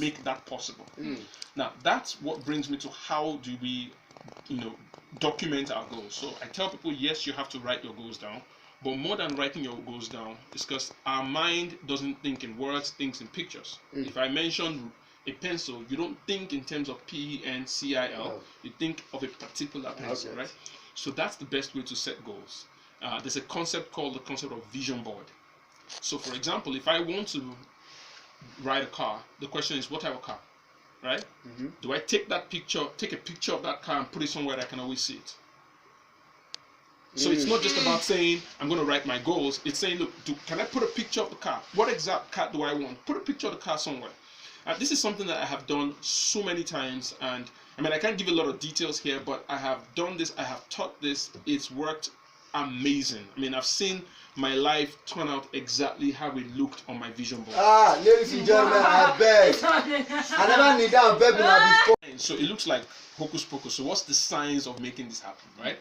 make that possible. Now, that's what brings me to how do we, document our goals. So I tell people, yes, you have to write your goals down, but more than writing your goals down, it's because our mind doesn't think in words, thinks in pictures. If I mention a pencil, you don't think in terms of pencil, you think of a particular pencil, right? So that's the best way to set goals. There's a concept called the concept of vision board. So for example, if I want to ride a car, the question is, what type of car, right? Do I take a picture of that car and put it somewhere that I can always see it? So it's not just about saying, I'm going to write my goals. It's saying, look, can I put a picture of the car? What exact car do I want? Put a picture of the car somewhere. This is something that I have done so many times, and I mean, I can't give a lot of details here, but I have done this, I have taught this, it's worked amazing. I mean, I've seen my life turn out exactly how it looked on my vision board. Ladies and gentlemen, I beg. I never need that before. So it looks like hocus pocus. So what's the science of making this happen, right?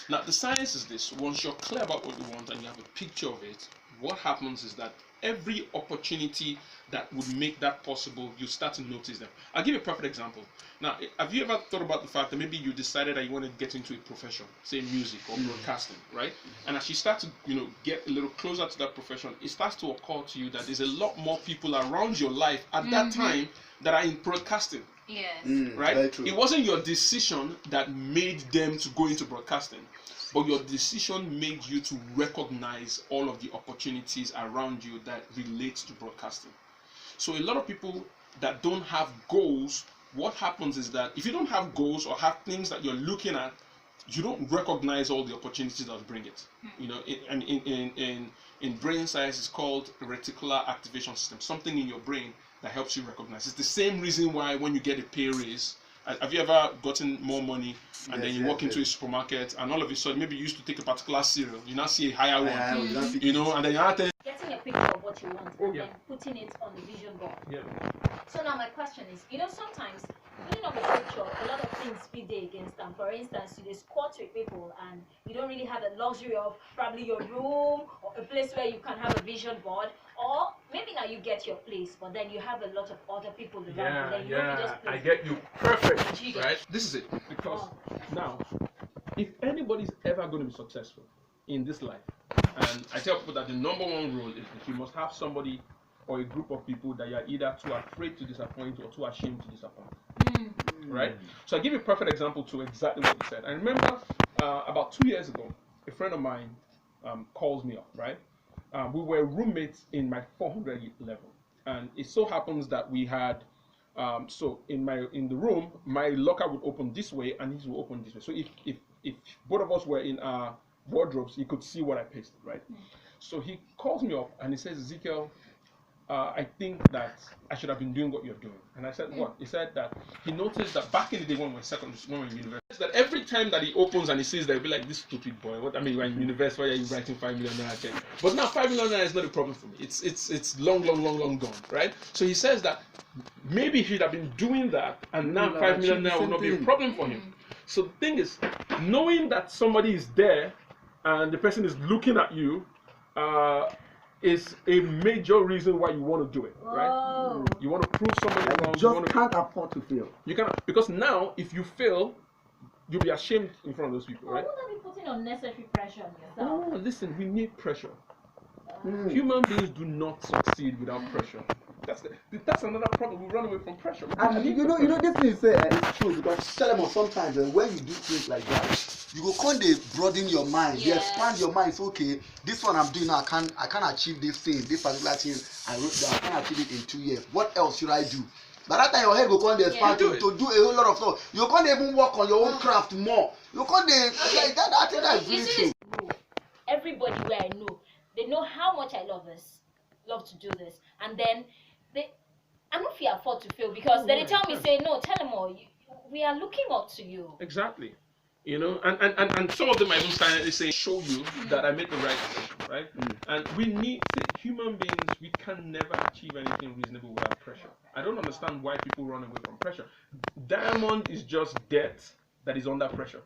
Now, the science is this. Once you're clear about what you want and you have a picture of it, what happens is that every opportunity that would make that possible, you start to notice them. I'll give you a perfect example. Now, have you ever thought about the fact that maybe you decided that you want to get into a profession, say music or broadcasting, right? And as you start to, get a little closer to that profession, it starts to occur to you that there's a lot more people around your life at that time that are in broadcasting. Yes. Right? It wasn't your decision that made them to go into broadcasting, but your decision made you to recognize all of the opportunities around you that relate to broadcasting. So a lot of people that don't have goals, what happens is that if you don't have goals or have things that you're looking at, you don't recognize all the opportunities that bring it. In brain science, it's called a reticular activation system, something in your brain that helps you recognize. It's the same reason why when you get a pay raise, have you ever gotten more money and then you walk into a supermarket and all of a sudden maybe you used to take a particular cereal, you now see a higher one, and then you're out there getting a picture of what you want and then putting it on the vision board. So now my question is, sometimes putting up a picture, a lot of things feed against them. For instance, you squat with people and you don't really have the luxury of probably your room or a place where you can have a vision board, or maybe now you get your place, but then you have a lot of other people around you. Then you just I get you. Perfect. Right? This is it. Because now, if anybody's ever going to be successful in this life, and I tell people that the number one rule is that you must have somebody or a group of people that you're either too afraid to disappoint or too ashamed to disappoint. Right? So I'll give you a perfect example to exactly what you said. I remember about 2 years ago, a friend of mine calls me up, right? We were roommates in my 400 level, and it so happens that we had so in the room, my locker would open this way and his will open this way. So if both of us were in our wardrobes, he could see what I pasted, right? So he calls me up and he says, Ezekiel, I think that I should have been doing what you're doing. And I said, what? He said that he noticed that back in the day when we were in university, that every time that he opens and he sees that, he'll be like, this stupid boy. What? I mean, we're in university, why are you writing 5 million naira check? But now 5 million naira is not a problem for me. It's long gone, right? So he says that maybe he should have been doing that, and now 5 million naira will not be a problem for him. So the thing is, knowing that somebody is there and the person is looking at you, is a major reason why you want to do it, right? You want to prove somebody wrong. You just can't afford to fail. You cannot, because now if you fail, you'll be ashamed in front of those people, right? Wouldn't be putting unnecessary pressure on yourself? Oh, listen, we need pressure. Human beings do not succeed without pressure. That's another problem. We run away from pressure. And you know this thing you say it's true, because sometimes when you do things like that, you go kind of broaden your mind. You expand your mind. It's okay. This one I'm doing now, I can achieve this thing, this particular thing I wrote down. I can achieve it in 2 years. What else should I do? By that time your head go kind of expand to do a whole lot of stuff. You can't even work on your own craft more. You can't like that. I think that's really true. Everybody where I know, they know how much I love to do this, and then I don't feel afford to fail, because then they tell me, say, no, tell them all, we are looking up to you. Exactly. And some of them are even starting to say, show you that I made the right decision, right? And we need, human beings, we can never achieve anything reasonable without pressure. I don't understand why people run away from pressure. Diamond is just dirt that is under pressure.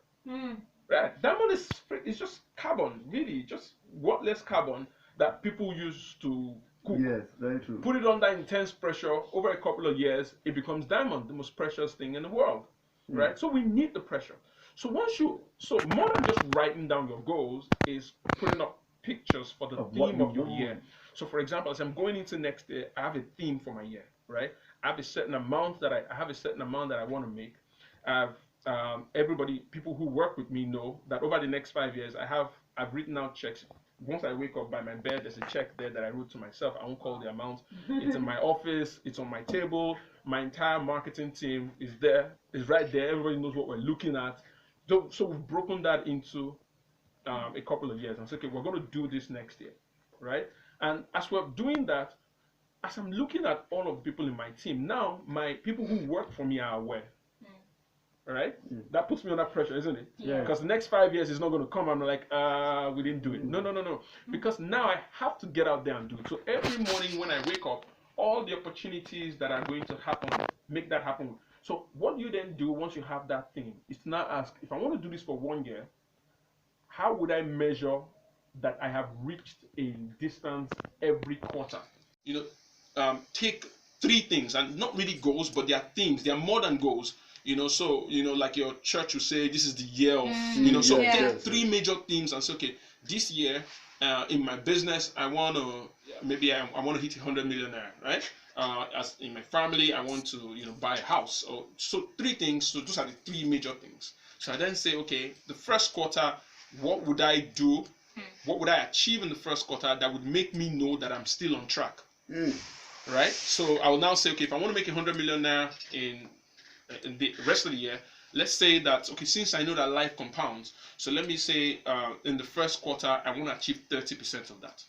Right? Diamond is just carbon, really, just worthless carbon that people use to cook. Yes, very true. Put it under intense pressure over a couple of years, it becomes diamond, the most precious thing in the world, right? So we need the pressure. So more than just writing down your goals is putting up pictures for the theme of your year. So for example, as I'm going into next year, I have a theme for my year, right? I have a certain amount that I want to make. People who work with me know that over the next 5 years, I've written out checks. Once I wake up by my bed, there's a check there that I wrote to myself. I won't call the amount. It's in my office. It's on my table. My entire marketing team is right there. Everybody knows what we're looking at. So we've broken that into a couple of years and said, okay, we're going to do this next year, right? And as we're doing that, as I'm looking at all of the people in my team, now my people who work for me are aware. Right? That puts me under pressure, isn't it? Yeah. Because the next 5 years is not going to come and I'm like, we didn't do it. No. Because now I have to get out there and do it. So every morning when I wake up, all the opportunities that are going to happen, make that happen. So what you then do once you have that thing is to now ask, if I want to do this for 1 year, how would I measure that I have reached a distance every quarter? Take 3 things, and not really goals, but they are themes. They are more than goals. So like your church will say, this is the year of, take 3 major themes and say, okay, this year in my business, I want to hit 100 million naira, right? As in my family, I want to, buy a house. So 3 things. So those are the 3 major things. So I then say, okay, the first quarter, what would I do? What would I achieve in the first quarter that would make me know that I'm still on track? Right? So I will now say, okay, if I want to make 100 million naira in the rest of the year, let's say that, okay, since I know that life compounds, so let me say in the first quarter, I want to achieve 30% of that,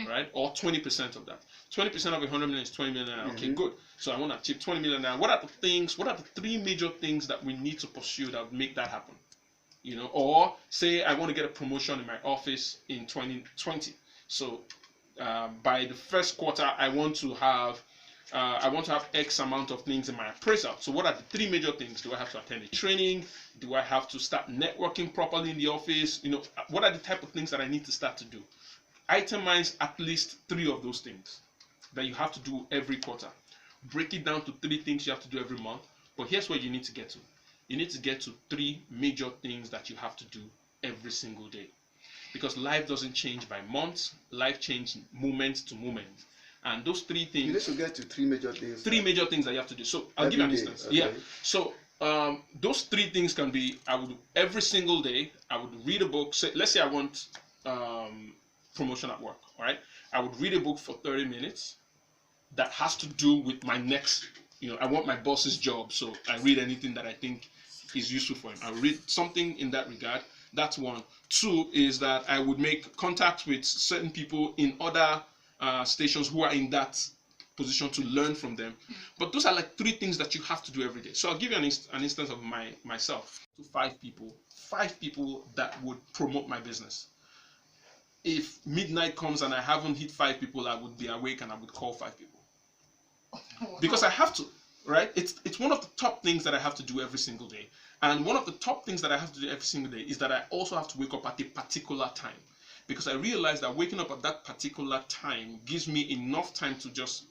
right? Or 20% of that. 20% of 100 million is 20 million. Okay, good. So I want to achieve 20 million. What are the 3 major things that we need to pursue that would make that happen? Or say I want to get a promotion in my office in 2020. So by the first quarter, I want to have X amount of things in my appraisal. So what are the 3 major things? Do I have to attend a training? Do I have to start networking properly in the office? What are the type of things that I need to start to do? Itemize at least 3 of those things that you have to do every quarter. Break it down to 3 things you have to do every month. But here's where you need to get to. You need to get to 3 major things that you have to do every single day. Because life doesn't change by months. Life changes moment to moment. And those 3 things... You need to get to 3 major things. 3 major things that you have to do. So I'll give you an instance. Okay. Yeah. So those 3 things can be, every single day, I would read a book. Let's say I want promotion at work. All right. I would read a book for 30 minutes that has to do with my next, I want my boss's job. So I read anything that I think is useful for him. I read something in that regard. That's 1. 2 is that I would make contact with certain people in other stations who are in that position to learn from them. But those are like 3 things that you have to do every day. So I'll give you an instance of myself. To 5 people that would promote my business. If midnight comes and I haven't hit 5 people, I would be awake and I would call 5 people. Because I have to, right? It's one of the top things that I have to do every single day. And one of the top things that I have to do every single day is that I also have to wake up at a particular time. Because I realize that waking up at that particular time gives me enough time to just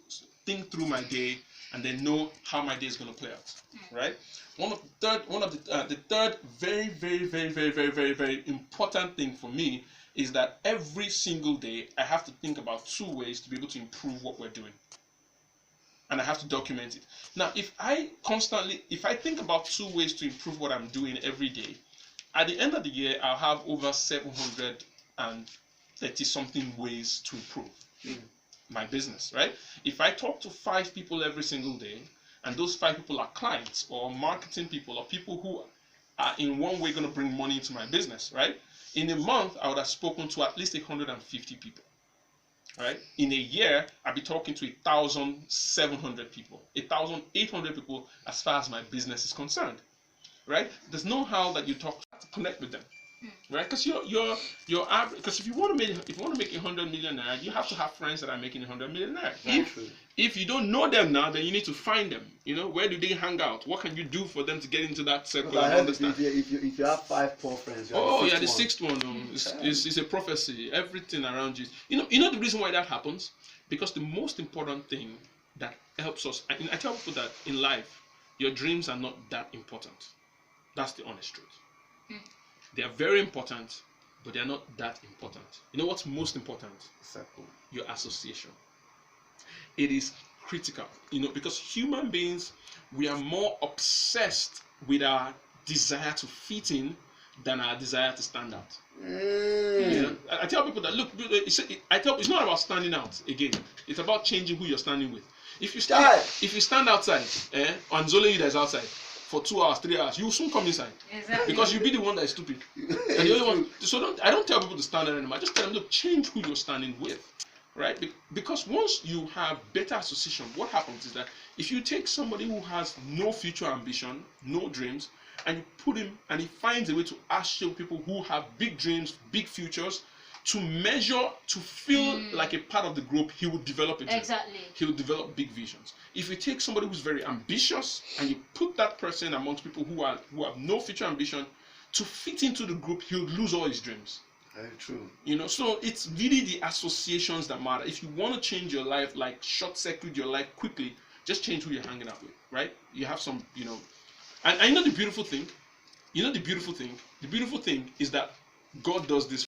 think through my day and then know how my day is going to play out, right? The third very, very, very, very, very, very, very important thing for me is that every single day I have to think about 2 ways to be able to improve what we're doing. And I have to document it. Now, if I think about 2 ways to improve what I'm doing every day, at the end of the year, I'll have over 730 something ways to improve my business, right? If I talk to 5 people every single day, and those 5 people are clients or marketing people or people who are in one way going to bring money into my business, right? In a month, I would have spoken to at least 150 people. Right? In a year, I'll be talking to 1,700 people, 1,800 people as far as my business is concerned. Right? There's no how that you talk to connect with them. Right? Because your average. Because if you want to make 100 million naira, you have to have friends that are making 100 million naira. If you don't know them now, then you need to find them. You know, where do they hang out? What can you do for them to get into that circle and understand? If you have 5 poor friends, you're the sixth one. It's a prophecy. Everything around you. You know the reason why that happens? Because the most important thing that helps us, I tell people that in life, your dreams are not that important. That's the honest truth. They are very important, but they are not that important. You know what's most important? Circle. Your association. It is critical, because human beings, we are more obsessed with our desire to fit in than our desire to stand out. I tell people that, look, it's not about standing out again. It's about changing who you're standing with. If you stand outside, and it's only you that's outside for 2 hours, 3 hours, you will soon come inside. Exactly. Because you'll be the one that is stupid. And the only one. So I don't tell people to stand there anymore. I just tell them, look, change who you're standing with. Right? Because once you have better association, what happens is that if you take somebody who has no future ambition, no dreams, and you put him and he finds a way to show people who have big dreams, big futures, to measure, to feel like a part of the group, he will develop a dream. Exactly. He will develop big visions. If you take somebody who's very ambitious and you put that person amongst people who have no future ambition, to fit into the group, he'll lose all his dreams. Very true. So it's really the associations that matter. If you want to change your life, like short circuit your life quickly, just change who you're hanging out with, right? You have some, and the beautiful thing, the beautiful thing is that God does this